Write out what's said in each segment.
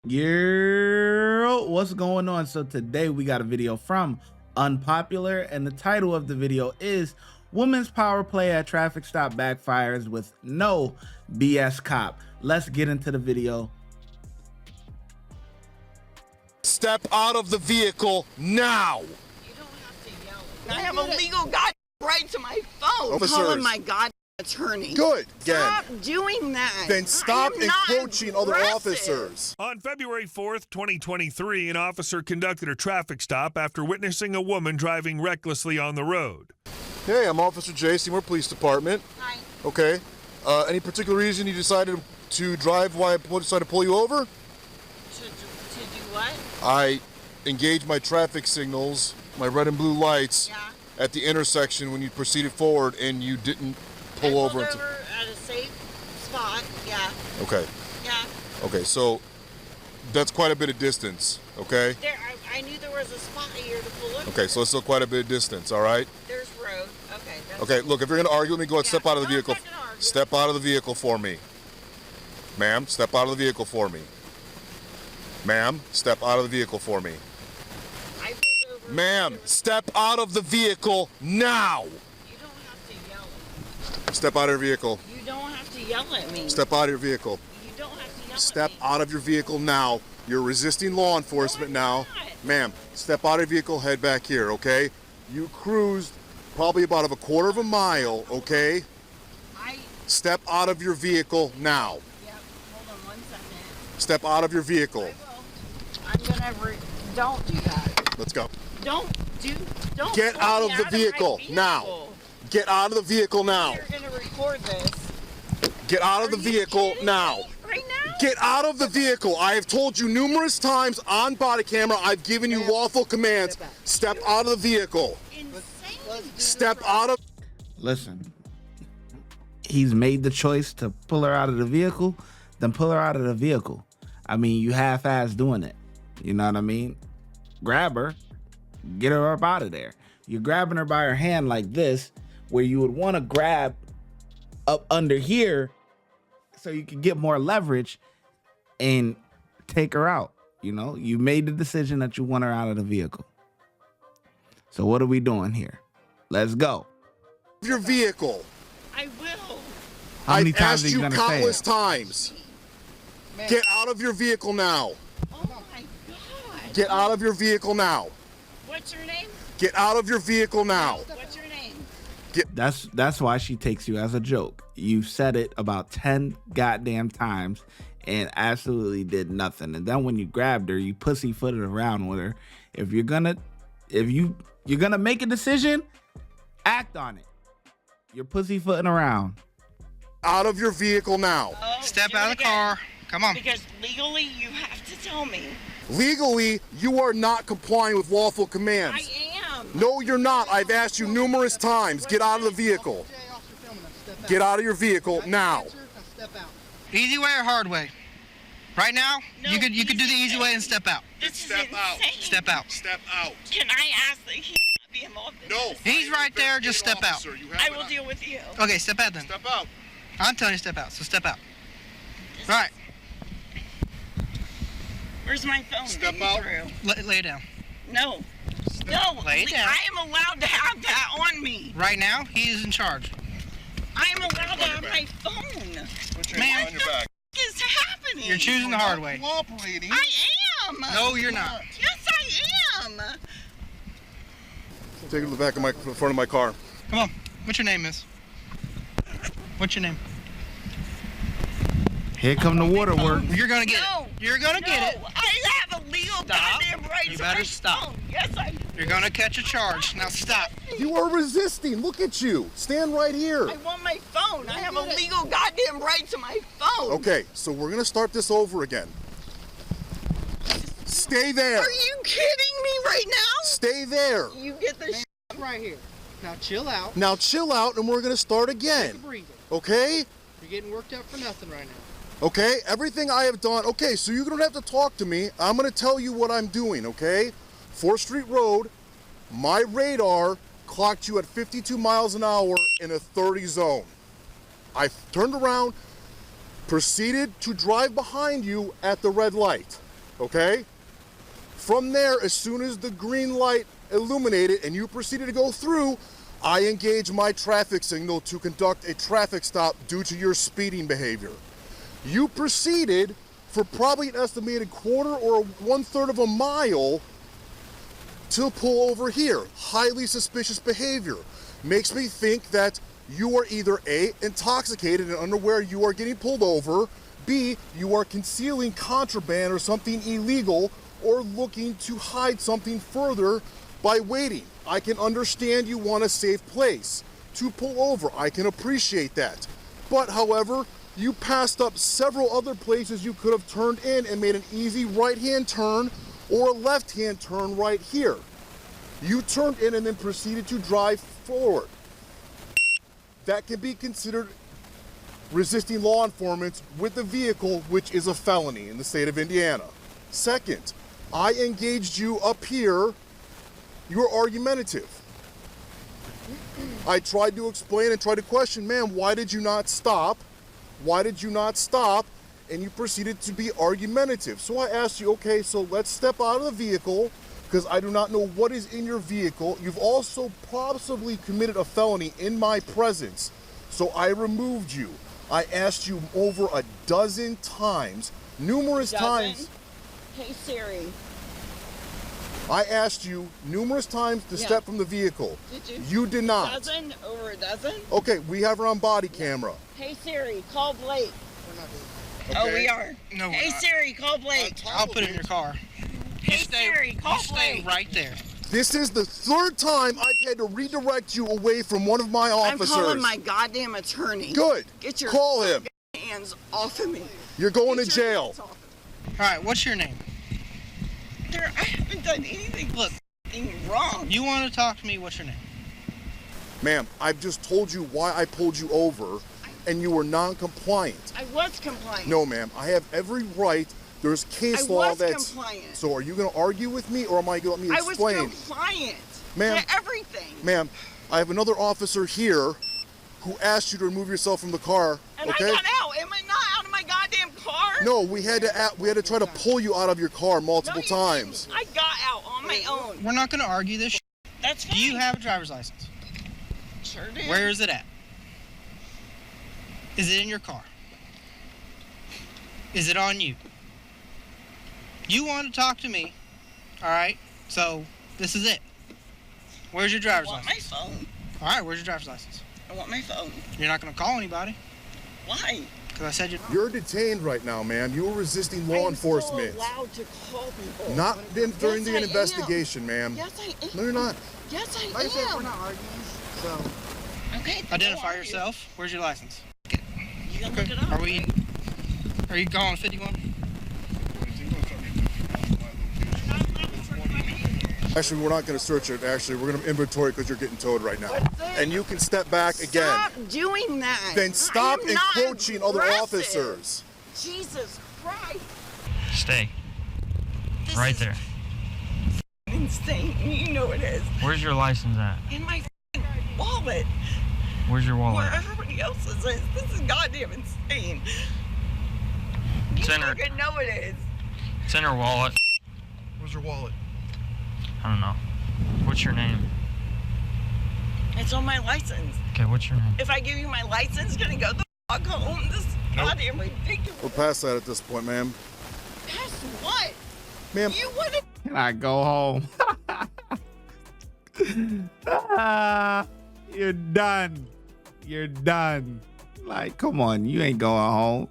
Yo, what's going on? So today we got a video from Unpopular, and the title of the video is Women's Power Play at Traffic Stop Backfires with No BS Cop. Let's get into the video. Step out of the vehicle now. You don't have to yell. I have a legal goddamn right to my phone. Officers. Calling my goddamn attorney. Good. Stop doing that. Then stop I am not encroaching other aggressive. officers. On February 4th, 2023, an officer conducted a traffic stop after witnessing a woman driving recklessly on the road. Hey, I'm Officer J, Seymour Police Department. Hi. Okay. Any particular reason you decided to drive while I decided to pull you over? To do what? I engaged my traffic signals, my red and blue lights, at the intersection when you proceeded forward and you didn't pull over. At a safe spot. Yeah. Okay. Yeah. Okay, so that's quite a bit of distance, okay? I knew there was a spot here to pull over. Okay, so it's still quite a bit of distance, all right? There's road. Okay. Okay, look, if you're going to argue with me, go ahead, Yeah, step out of the I'm not vehicle. gonna argue. Step out of the vehicle for me. Ma'am, step out of the vehicle for me. Ma'am, step out of the vehicle for me. I pulled over. Ma'am, step out of the vehicle now. You don't have to yell at me. Step out of your vehicle. You don't have to yell at me. Step out of your vehicle. You don't have to yell Step at me. out of your vehicle now. You're resisting law enforcement now. Ma'am, step out of your vehicle, head back here, okay? You cruised probably about a quarter of a mile, okay? Step out of your vehicle now. Yep. Hold on 1 second. Step out of your vehicle. I'm gonna don't do that. Let's go. Don't Get pull out me of the my vehicle now. Get out of the vehicle now. You're gonna record this. Get out of the vehicle now. Right now? Get out of the vehicle. I have told you numerous times on body camera, I've given you lawful commands. Step out of the vehicle. Insane. Step out of... Listen, he's made the choice to pull her out of the vehicle, then pull her out of the vehicle. I mean, you half-ass doing it. You know what I mean? Grab her, get her up out of there. You're grabbing her by her hand like this, where you would want to grab up under here so you can get more leverage and take her out. You know, you made the decision that you want her out of the vehicle. So what are we doing here? Let's go. your vehicle. I will. How many I've times asked are you you gonna say countless it? times. Get out of your vehicle now. Oh my God. Get out of your vehicle now. What's your name? Get out of your vehicle now. What's your name? That's why she takes you as a joke. You said it about 10 goddamn times and absolutely did nothing. And then when you grabbed her, you pussyfooted around with her. If you're gonna make a decision, act on it. You're pussyfooting around. Out of your vehicle now. Oh, Step do out it of the again. car. Come on. Because legally you have to tell me. Legally, you are not complying with lawful commands. I am. No, you're not. I've asked you numerous times. Get out of the vehicle. Get out of your vehicle now. Easy way or hard way? Right now, No, you could do the easy way and step out. This Step is out. insane. Step out. Step out. Can I ask that he not be involved in No. this? He's right there. Just step out. I will deal with you. Okay, step out then. Step out. I'm telling you, step out. So step out. All right, Where's my phone? Step Get me out. through. lay it down. No. No. Lay it down. I am allowed to have that on me. Right now, he is in charge. I am allowed to have my phone. Put your Ma'am. hand on your back. What is happening? You're choosing the hard way. Cooperating. I am. No, you're not. Yes, I am. Take it to the back of my front of my car. Come on. What's your name, miss? What's your name? Here come the waterworks. You're gonna get No. it. You're gonna get it. No, I have a legal goddamn right You to better my stop. phone. Yes, I do. You're gonna catch a charge. Now stop. You are resisting. Look at you. Stand right here. I want my phone. I have a legal goddamn right to my phone. Okay, so we're gonna start this over again. Stay there. Are you kidding me right now? Stay there. You get the Right here. Now chill out. Now chill out and we're gonna start Take a again. breather. Okay? You're getting worked up for nothing right now. Okay, everything I have done. Okay, so you don't have to talk to me. I'm gonna tell you what I'm doing, okay? 4th Street Road, my radar clocked you at 52 miles an hour in a 30 zone. I turned around, proceeded to drive behind you at the red light. okay? From there, as soon as the green light illuminated and you proceeded to go through, I engaged my traffic signal to conduct a traffic stop due to your speeding behavior. You proceeded for probably an estimated quarter or 1/3 of a mile to pull over here. Highly suspicious behavior. Makes me think that you are either A, intoxicated and unaware you are getting pulled over, B, you are concealing contraband or something illegal, or looking to hide something further by waiting. I can understand you want a safe place to pull over. I can appreciate that. But however, you passed up several other places you could have turned in and made an easy right-hand turn or a left-hand turn right here. You turned in and then proceeded to drive forward. That can be considered resisting law enforcement with the vehicle, which is a felony in the state of Indiana. Second, I engaged you up here. You were argumentative. I tried to explain and tried to question, ma'am, why did you not stop? Why did you not stop? And you proceeded to be argumentative. So I asked you, okay, so let's step out of the vehicle because I do not know what is in your vehicle. You've also possibly committed a felony in my presence. So I removed you. I asked you over a dozen times, numerous times. Hey Siri. I asked you numerous times to step from the vehicle. Did you? You did not. Dozen? Over a dozen? Okay, we have her on body camera. Hey Siri, call Blake. Okay? Oh, we are. No, we're Hey not. Siri, call Blake. I'll put it in your car. Hey Siri, call You stay Blake. right there. This is the third time I've had to redirect you away from one of my officers. I'm calling my goddamn attorney. Good. Get your Call him. hands off of me. You're going to Get your jail. hands off of me. All right, what's your name? I haven't done anything Look, wrong. you want to talk to me? What's your name? Ma'am, I've just told you why I pulled you over, and you were non-compliant. I was compliant. No, ma'am, I have every right. There's case I law was that's... compliant. So are you going to argue with me, or am I going to let me I was explain? compliant Ma'am. to everything. Ma'am, I have another officer here who asked you to remove yourself from the car, And okay? I got out. Am I not out of my goddamn car? No, we had to try to pull you out of your car multiple you times. didn't. I got out on my own. We're not going to argue this. That's fine. Do you have a driver's license? Sure do. Where is it at? Is it in your car? Is it on you? You want to talk to me, all right? So this is it. Where's your driver's I want license? my phone. All right, where's your driver's license? I want my phone. You're not going to call anybody Why? because I said you're. You're detained right now, ma'am. You were resisting law enforcement. I'm so allowed to call people. Not during the Yes, I investigation, ma'am. Yes, I am. No, you're not. Yes, I Like I said, am. we're not arguing. So, Okay. then Identify go argue. yourself. Where's your license? You can look it up. Are you going 51? Actually, we're not going to search it. Actually, we're going to inventory because you're getting towed right now. And you can step back again. Stop doing that. Then stop I am not encroaching other aggressive. officers. Jesus Christ. Stay. This Right is there. insane. You know it is. Where's your license at? In my wallet. Where's your wallet? Where everybody else's is. This is goddamn insane. You It's in her- fucking know it is. It's in her wallet. Where's your wallet? I don't know. What's your name? It's on my license. Okay, what's your name? If I give you my license, gonna go the fuck home. This is goddamn ridiculous. We're past that at this point, ma'am. Past what? Ma'am, You wanna Can I go home? You're done. You're done. Like, come on, you ain't going home.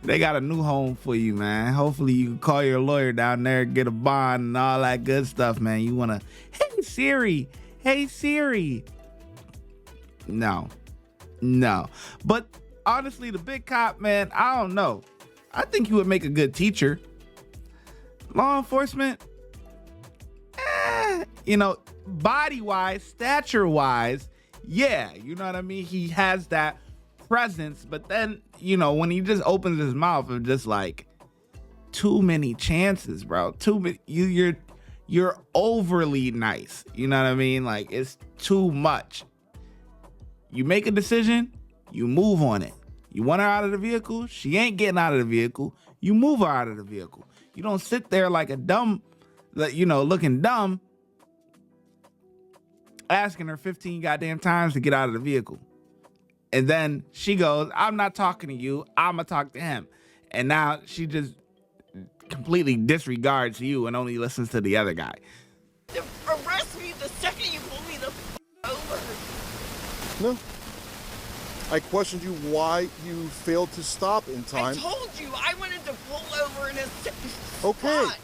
They got a new home for you, man. Hopefully you can call your lawyer down there, get a bond and all that good stuff, man. You wanna, hey Siri, hey Siri. No. But honestly, the big cop, man, I don't know. I think you would make a good teacher. Law enforcement, body-wise, stature-wise, yeah, you know what I mean? He has that presence, but then, when he just opens his mouth, it's just like too many chances, bro. Too many. You're overly nice. You know what I mean? Like, it's too much. You make a decision, you move on it. You want her out of the vehicle, she ain't getting out of the vehicle, you move her out of the vehicle. You don't sit there like a dumb, looking dumb, asking her 15 goddamn times to get out of the vehicle. And then she goes, I'm not talking to you. I'm going to talk to him. And now she just completely disregards you and only listens to the other guy. Arrest me the second you pull me the over. No. I questioned you why you failed to stop in time. I told you I wanted to pull over in a safe Okay. spot.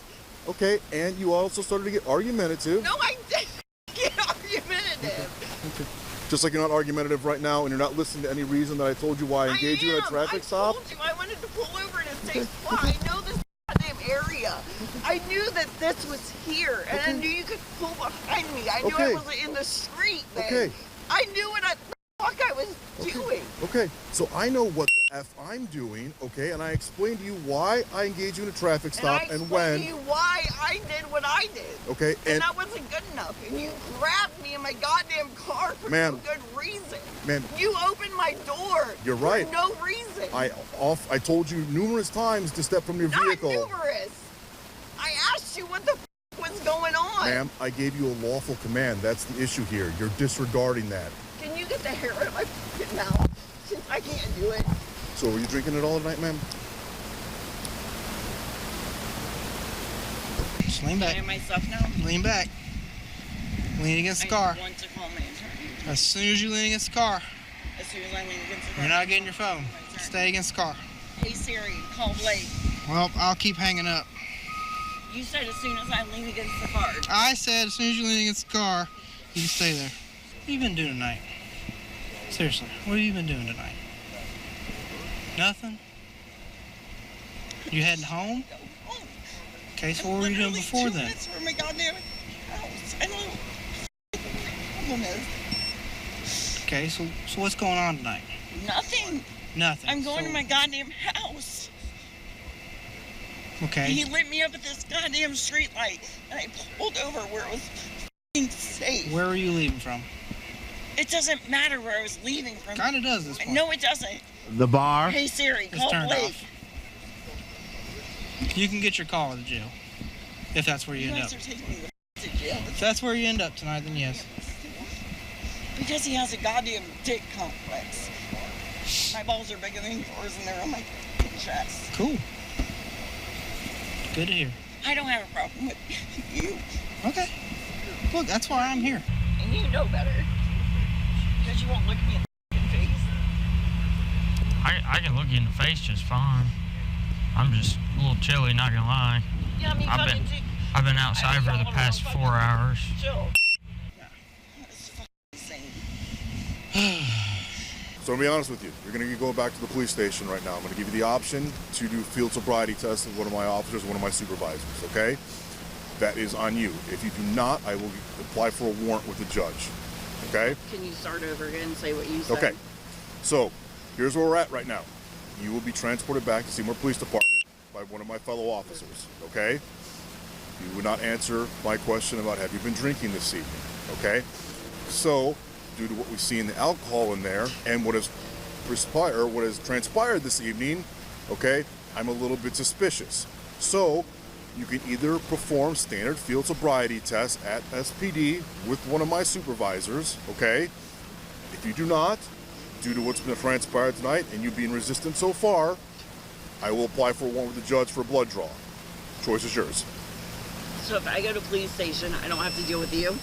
Okay, and you also started to get argumentative. No, I didn't get argumentative. Okay. Just like you're not argumentative right now and you're not listening to any reason that I told you why I engaged you in a traffic stop. I told you I wanted to pull over in a safe spot. I know this goddamn area. I knew that this was here, and I knew you could pull behind me. I knew I wasn't in the street then. Okay. I knew what the fuck I was doing. Okay, so I know what the F I'm doing, okay, and I explained to you why I engaged you in a traffic stop and when. I explained to you why I did what I did. Okay, and that wasn't good enough. And you grabbed me in my goddamn car for no good reason. Ma'am. You opened my door. You're right. For no reason. I told you numerous times to step from your vehicle. Not numerous. I asked you what the was going on. Ma'am, I gave you a lawful command. That's the issue here. You're disregarding that. Can you get the hair out of my fucking mouth? Since I can't do it. So were you drinking it all tonight, ma'am? Just lean back. I am myself now. Lean back. Lean against the car. I want to call my attorney. As soon as you lean against the car, As soon as I lean against the car. you're not getting your phone. Stay against the car. Hey Siri, call Blake. Well, I'll keep hanging up. You said as soon as I lean against the car. I said as soon as you lean against the car, you can stay there. What have you been doing tonight? Seriously, what have you been doing tonight? Nothing? You heading home? Go home. Okay, so what were you doing before then? Minutes from my goddamn house. I don't know what the problem is. Okay, so what's going on tonight? Nothing. Nothing. I'm going to my goddamn house. Okay. He lit me up at this goddamn street light, and I pulled over where it was f***ing safe. Where are you leaving from? It doesn't matter where I was leaving from. Kinda does this point. No, it doesn't. The bar. Hey Siri, It's call turned Blake. off. You can get your call at the jail. If that's where you You end guys up. are taking me to jail. If that's where you end up tonight, then yes. Because he has a goddamn dick complex. My balls are bigger than yours and they're on my chest. Cool. Good to hear. I don't have a problem with you. Okay. Look, that's why I'm here. And you know better. Because you won't look me in the face. I can look you in the face just fine. I'm just a little chilly, not gonna lie. Yeah, I mean, I've been outside for the past 4 hours. Chill. Yeah. It's fucking insane. So I'm gonna be honest with you. You're gonna go back to the police station right now. I'm gonna give you the option to do field sobriety tests with one of my officers, one of my supervisors, okay? That is on you. If you do not, I will apply for a warrant with the judge, okay? Can you start over again and say what you said? Okay. So, here's where we're at right now. You will be transported back to Seymour Police Department by one of my fellow officers, okay? You would not answer my question about have you been drinking this evening, okay? So, due to what we see in the alcohol in there and what has transpired this evening, okay, I'm a little bit suspicious. So, you can either perform standard field sobriety tests at SPD with one of my supervisors, okay? If you do not, due to what's been transpired tonight and you being resistant so far, I will apply for a warrant with the judge for a blood draw. Choice is yours. So if I go to police station, I don't have to deal with you?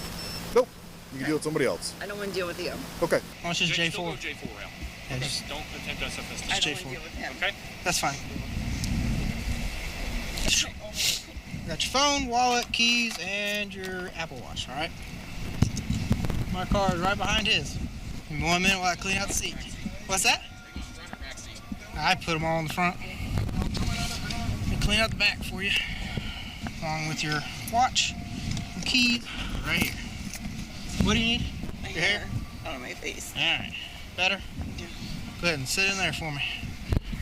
Nope. You can deal with somebody else. I don't want to deal with you. Okay. Oh, it's just J4. Still go J4 route. Yeah, just Don't attempt us at this I time. don't want to J4. deal with him. Okay? That's fine. Got your phone, wallet, keys, and your Apple Watch, all right? My car is right behind his. Give me 1 minute while I clean out the seat. What's that? I put them all in the front. Let me clean out the back for you, along with your watch and keys right here. What do you need? My Your hair? on my face. All right. Better? Yeah. Go ahead and sit in there for me.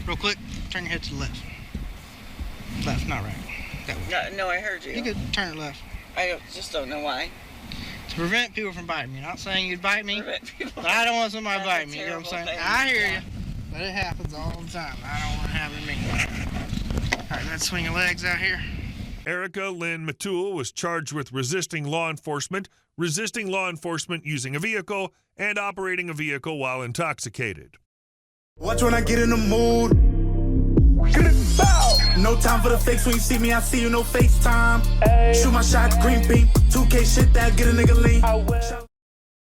Real quick, turn your head to the left. Left, not right. That way. No, I heard you. You could turn it left. I just don't know why. To prevent people from biting me. Not saying you'd bite me, Prevent people- but I don't want somebody That's a biting me. You know what I'm saying? terrible thing. I hear you. But it happens all the time. I don't want to have it in me. All right, let's swing your legs out here. Erica Lynn Matul was charged with resisting law enforcement using a vehicle, and operating a vehicle while intoxicated. Watch when I get in the mood. No time for the fakes. When you see me, I see you, no FaceTime. Shoot my shot, green beam. 2K shit that get a nigga lean.